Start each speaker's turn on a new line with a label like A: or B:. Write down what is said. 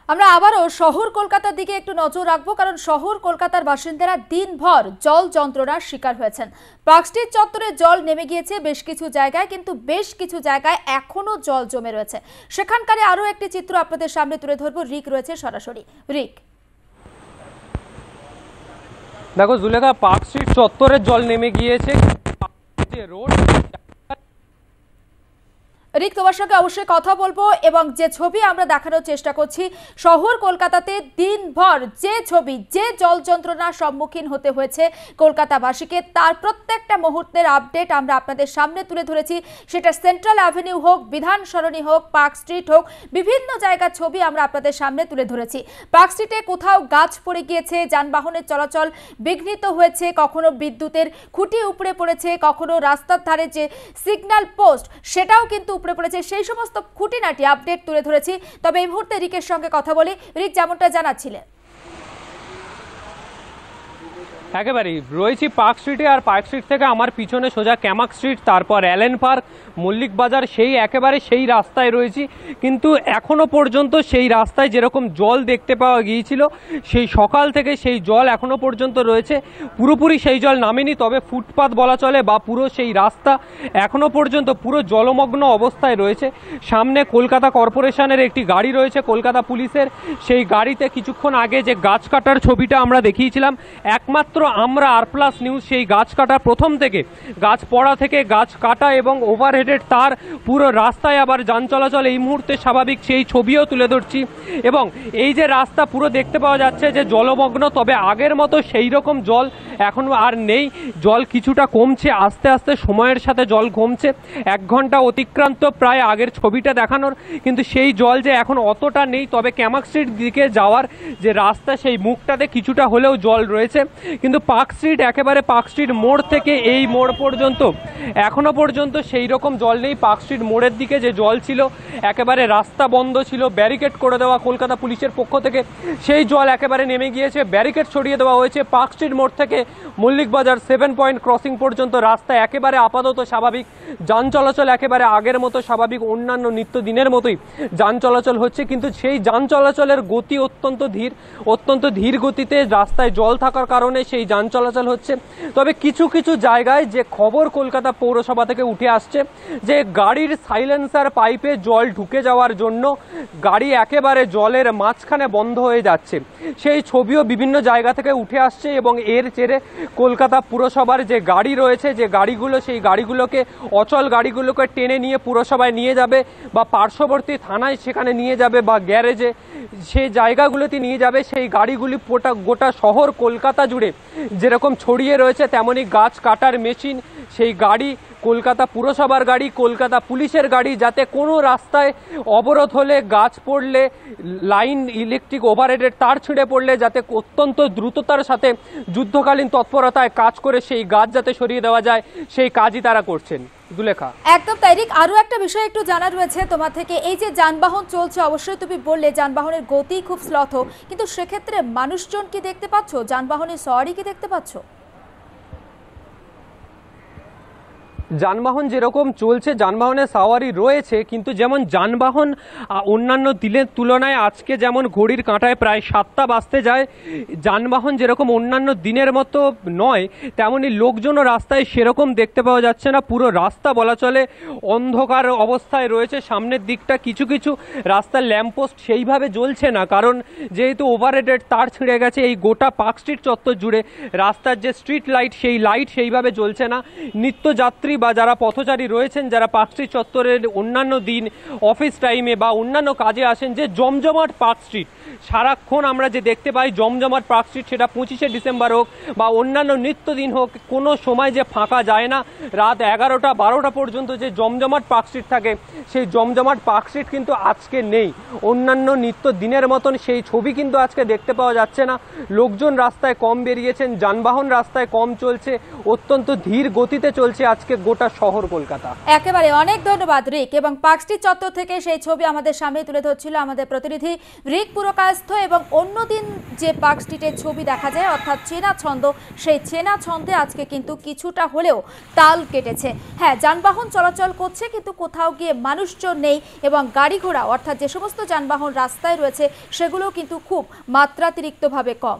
A: আমরা আবারও শহর কলকাতার দিকে একটু নজর রাখবো, কারণ শহর কলকাতার বাসিন্দারা দিনভর জল যন্ত্রণার শিকার হয়েছেন। পার্ক স্ট্রিট চত্বরে জল নেমে গিয়েছে বেশ কিছু জায়গায়, কিন্তু বেশ কিছু জায়গায় এখনো জল জমে রয়েছে। সেখানকার আরো একটি চিত্র আপনাদের সামনে তুলে ধরবো। রিক রয়েছে সরাসরি। রিক,
B: দেখো জুলেখা, পার্ক স্ট্রিট চত্বরে জল নেমে গিয়েছে। রোড
A: রিক, তোমার সঙ্গে অবশ্যই কথা বলবো এবং যে ছবি আমরা দেখানোর চেষ্টা করছি শহর কলকাতাতে দিনভর যে জল যন্ত্রণার সম্মুখীন হতে হয়েছে কলকাতাবাসীকে, তার প্রত্যেকটা মুহূর্তের আপডেট আমরা আপনাদের সামনে তুলে ধরেছি। সেটা সেন্ট্রাল অ্যাভিনিউ হোক, বিধান সরণি হোক, পার্ক স্ট্রিট হোক, বিভিন্ন জায়গার ছবি আমরা আপনাদের সামনে তুলে ধরেছি। পার্ক স্ট্রিটে কোথাও গাছ পড়ে গিয়েছে, যানবাহনের চলাচল বিঘ্নিত হয়েছে, কখনো বিদ্যুতের খুঁটি উপড়ে পড়েছে, কখনো রাস্তার ধারে যে সিগন্যাল পোস্ট সেটাও কিন্তু উপরে পড়েছে। সেই সমস্ত খুঁটিনাটি আপডেট তুলে ধরেছি। তবে এই মুহূর্তে রিকের সঙ্গে কথা বলি। রিক, যেমনটা জানাচ্ছিলেন,
B: একেবারেই রয়েছি পার্ক স্ট্রিটে, আর পার্ক স্ট্রিট থেকে আমার পিছনে সোজা ক্যামাক স্ট্রিট, তারপর অ্যালেন পার্ক, মল্লিক বাজার, সেই রাস্তায় রয়েছি। কিন্তু এখনো পর্যন্ত সেই রাস্তায় যেরকম জল দেখতে পাওয়া গিয়েছিল সেই সকাল থেকে সেই জল এখনো পর্যন্ত রয়েছে। পুরোপুরি সেই জল নামেনি, তবে ফুটপাত বলা চলে বা পুরো সেই রাস্তা এখনো পর্যন্ত পুরো জলমগ্ন অবস্থায় রয়েছে। সামনে কলকাতা কর্পোরেশনের একটি গাড়ি রয়েছে, কলকাতা পুলিশের। সেই গাড়িতে কিছুক্ষণ আগে যে গাছ কাটার ছবিটা আমরা দেখিয়েছিলাম, একমাত্র আমরা আর+ নিউজ সেই গাছ কাটা প্রথম থেকে, গাছ পড়া থেকে গাছ কাটা এবং ওভারহেডের তার পুরো রাস্তায় আবার যান চলাচল এই মুহূর্তে স্বাভাবিক সেই ছবিও তুলে ধরছি। এবং এই যে রাস্তা পুরো দেখতে পাওয়া যাচ্ছে যে জলমগ্ন, তবে আগের মতো সেই রকম জল এখন আর নেই। জল কিছুটা কমছে, আস্তে আস্তে সময়ের সাথে জল কমছে। 1 ঘন্টা অতিক্রান্ত প্রায় আগের ছবিটা দেখানোর, কিন্তু সেই জল যে এখন অতটা নেই। তবে ক্যামাক স্ট্রিট দিকে যাওয়ার যে রাস্তা সেই মুখটাতে কিছুটা হলেও জল রয়েছে। কিন্তু পার্ক স্ট্রিট, একেবারে পার্ক স্ট্রিট মোড় থেকে এই মোড় পর্যন্ত এখনো পর্যন্ত সেই রকম জল নেই। পার্ক স্ট্রিট মোড়ের দিকে যে জল ছিল, একেবারে রাস্তা বন্ধ ছিল, ব্যারিকেড করে দেওয়া কলকাতা পুলিশের পক্ষ থেকে, সেই জল একেবারে নেমে গিয়েছে। ব্যারিকেড ছড়িয়ে দেওয়া হয়েছে। পার্ক স্ট্রিট মোড় থেকে মল্লিক বাজার 7 পয়েন্ট ক্রসিং পর্যন্ত রাস্তা একেবারে আপাতত স্বাভাবিক, যান চলাচল একেবারে আগের মতো স্বাভাবিক, অন্যান্য নিত্যদিনের মতোই যান চলাচল হচ্ছে। কিন্তু সেই যান চলাচলের গতি অত্যন্ত ধীর গতিতে, রাস্তায় জল থাকার কারণে সেই যান চলাচল হচ্ছে। তবে কিছু কিছু জায়গায় যে খবর কলকাতা পৌরসভা থেকে উঠে আসছে, যে গাড়ির সাইলেন্সার পাইপে জল ঢুকে যাওয়ার জন্য গাড়ি একেবারে জলের মাঝখানে বন্ধ হয়ে যাচ্ছে, সেই ছবিও বিভিন্ন জায়গা থেকে উঠে আসছে। এবং এর জেরে কলকাতা পুরসভার যে গাড়ি রয়েছে, যে গাড়িগুলো, সেই গাড়িগুলোকে, অচল গাড়িগুলোকে টেনে নিয়ে পুরসভায় নিয়ে যাবে বা পার্শ্ববর্তী থানায় সেখানে নিয়ে যাবে বা গ্যারেজে, সেই জায়গাগুলোতে নিয়ে যাবে। সেই গাড়িগুলি গোটা শহর কলকাতা জুড়ে যেরকম ছড়িয়ে রয়েছে, তেমনি গাছ কাটার মেশিন, সেই গাড়ি, কলকাতা পুরসভার গাড়ি, কলকাতা পুলিশের গাড়ি, যাতে কোনো রাস্তায় অবরোধ হলে, গাছ পড়লে, লাইন, ইলেকট্রিক ওভারহেডের তার ছিঁড়ে পড়লে, যাতে অত্যন্ত দ্রুততার সাথে যুদ্ধকালীন তৎপরতায় কাজ করে সেই গাছ যাতে সরিয়ে দেওয়া যায়, সেই কাজই তারা করছেন। জুলেখা,
A: একদম তাই। রিক, আরো একটা বিষয় একটু জানার রয়েছে তোমার থেকে। এই যে যানবাহন চলছে, অবশ্যই তুমি বললে যানবাহনের গতি খুব স্লথ, কিন্তু সেক্ষেত্রে মানুষজন কি দেখতে পাচ্ছ? যানবাহনের সওয়ারি কি দেখতে পাচ্ছ?
B: যানবাহন যেরকম চলছে, যানবাহনের সাওয়ারি রয়েছে, কিন্তু যেমন যানবাহন অন্যান্য দিনের তুলনায় আজকে যেমন ঘড়ির কাঁটায় প্রায় 7টা বাজতে যায়, যানবাহন যেরকম অন্যান্য দিনের মতো নয়, তেমনি লোকজনও রাস্তায় সেরকম দেখতে পাওয়া যাচ্ছে না। পুরো রাস্তা বলা চলে অন্ধকার অবস্থায় রয়েছে। সামনের দিকটা কিছু কিছু রাস্তার ল্যাম্পপোস্ট সেইভাবে জ্বলছে না, কারণ যেহেতু ওভারহেডের তার ছিঁড়ে গেছে। এই গোটা পার্ক স্ট্রিট চত্বর জুড়ে রাস্তার যে স্ট্রিট লাইট, সেই লাইট সেইভাবে জ্বলছে না। নিত্যযাত্রী বা যারা পথচারী রয়েছেন, যারা পার্ক স্ট্রিট চত্বরের অন্যান্য দিন অফিস টাইমে বা অন্যান্য কাজে আসেন, যে জমজমাট পার্ক স্ট্রিট সারাক্ষণ আমরা যে দেখতে পাই, জমজমাট পার্ক স্ট্রিট, সেটা 25শে ডিসেম্বর হোক বা অন্যান্য নিত্যদিন হোক, কোনো সময় যে ফাঁকা যায় না। রাত 11টা 12টা পর্যন্ত যে জমজমাট পার্ক স্ট্রিট থাকে, সেই জমজমাট পার্ক স্ট্রিট কিন্তু আজকে নেই। অন্যান্য নিত্য দিনের মতন সেই ছবি কিন্তু আজকে দেখতে পাওয়া যাচ্ছে না। লোকজন রাস্তায় কম বেরিয়েছেন, যানবাহন রাস্তায় কম চলছে, অত্যন্ত ধীর গতিতে চলছে আজকে গোটা শহর কলকাতা।
A: একেবারে অনেক ধন্যবাদ রিক। এবং পার্ক স্ট্রিট চত্বর থেকে সেই ছবি আমাদের সামনে তুলে ধরছিল আমাদের প্রতিনিধি রিক পুরকায়স্থ। এবং অন্যদিন যে পার্ক স্ট্রিটের ছবি দেখা যায় অর্থাৎ চেনা ছন্দ, সেই চেনা ছন্দে আজকে কিন্তু কিছুটা হলেও তাল কেটেছে। হ্যাঁ, যানবাহন চলাচল করছে কিন্তু কোথাও গিয়ে মানুষজন নেই এবং গাড়ি ঘোড়া অর্থাৎ যে সমস্ত যানবাহন রাস্তায় রয়েছে সেগুলো কিন্তু খুব মাত্রাতিরিক্তভাবে কম।